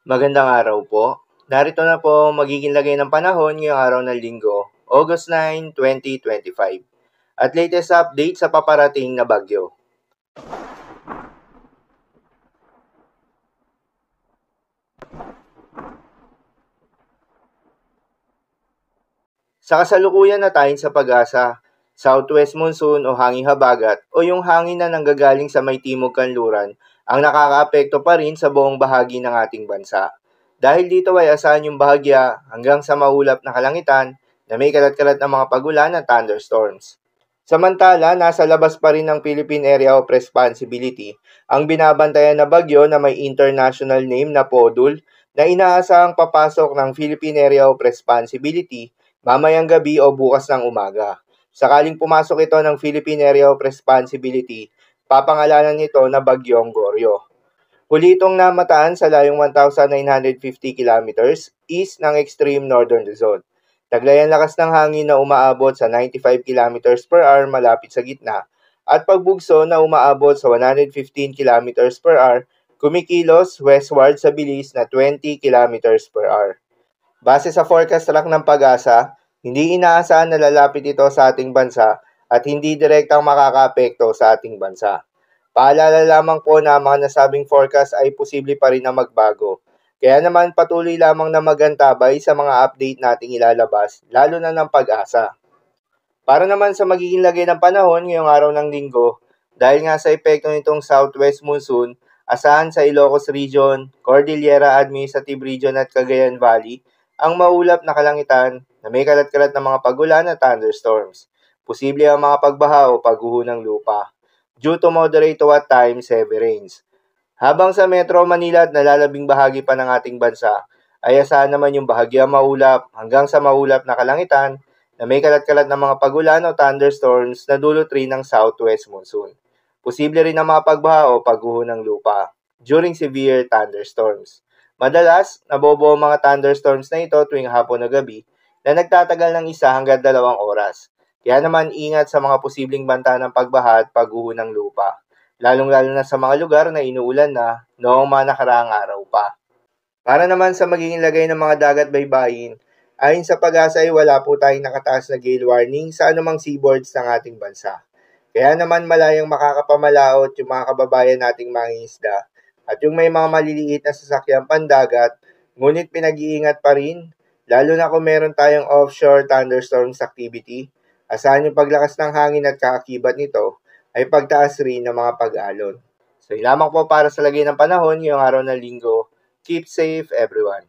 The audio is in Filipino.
Magandang araw po. Narito na po ang magiging lagay ng panahon ngayong araw ng Linggo, August 9, 2025. At latest update sa paparating na bagyo. Sa kasalukuyan na tayo sa pag-asa, southwest monsoon o hanging habagat o yung hangin na nanggagaling sa may timog kanluran ang nakakaapekto pa rin sa buong bahagi ng ating bansa. Dahil dito ay asahan yung bahagya hanggang sa maulap na kalangitan na may kalat-kalat na mga pagulan at thunderstorms. Samantala, nasa labas pa rin ng Philippine Area of Responsibility ang binabantayan na bagyo na may international name na Podul na inaasahang papasok ng Philippine Area of Responsibility mamayang gabi o bukas ng umaga. Sakaling pumasok ito ng Philippine Area of Responsibility, papangalanan nito na Bagyong Goryo. Huli itong namataan sa layong 1,950 kilometers east ng extreme northern Luzon. Taglay ang lakas ng hangin na umaabot sa 95 kilometers per hour malapit sa gitna at pagbugso na umaabot sa 115 kilometers per hour kumikilos westward sa bilis na 20 kilometers per hour. Base sa forecast track ng Pag-asa, hindi inaasahan na lalapit ito sa ating bansa at hindi direktang makakaapekto sa ating bansa. Paalala lamang po na ang mga nasabing forecast ay posible pa rin na magbago. Kaya naman patuloy lamang na magantabay sa mga update nating ilalabas, lalo na ng Pag-asa. Para naman sa magiging lagay ng panahon ngayong araw ng Linggo, dahil nga sa epekto nitong southwest monsoon, asahan sa Ilocos Region, Cordillera Administrative Region at Cagayan Valley, ang maulap na kalangitan na may kalat-kalat na mga pagulan at thunderstorms. Posible ang mga pagbaha o pagguho ng lupa due to moderate to at times heavy rains. Habang sa Metro Manila at nalalabing bahagi pa ng ating bansa, ay asahan naman yung bahagyang maulap hanggang sa maulap na kalangitan na may kalat-kalat na mga pagulan o thunderstorms na dulot rin ng southwest monsoon. Posible rin ang mga pagbaha o pagguho ng lupa during severe thunderstorms. Madalas, nabobo ang mga thunderstorms na ito tuwing hapon o gabi na nagtatagal ng 1 hanggang 2 oras. Kaya naman ingat sa mga posibleng banta ng pagbaha at pagguho ng lupa, lalong-lalo na sa mga lugar na inuulan na noong mga nakaraang araw pa. Para naman sa magiging lagay ng mga dagat baybayin, ayon sa Pag-asa ay wala po tayong nakataas na gale warning sa anumang seaboards ng ating bansa. Kaya naman malayang makakapamalaot yung mga kababayan nating mangingisda at yung may mga maliliit na sasakyang pandagat, ngunit pinag-iingat pa rin, lalo na kung meron tayong offshore thunderstorms activity. Asahan yung paglakas ng hangin at kaakibat nito ay pagtaas rin ng mga pag-alon. So, yun lamang po para sa lagay ng panahon ngayong araw ng Linggo. Keep safe, everyone.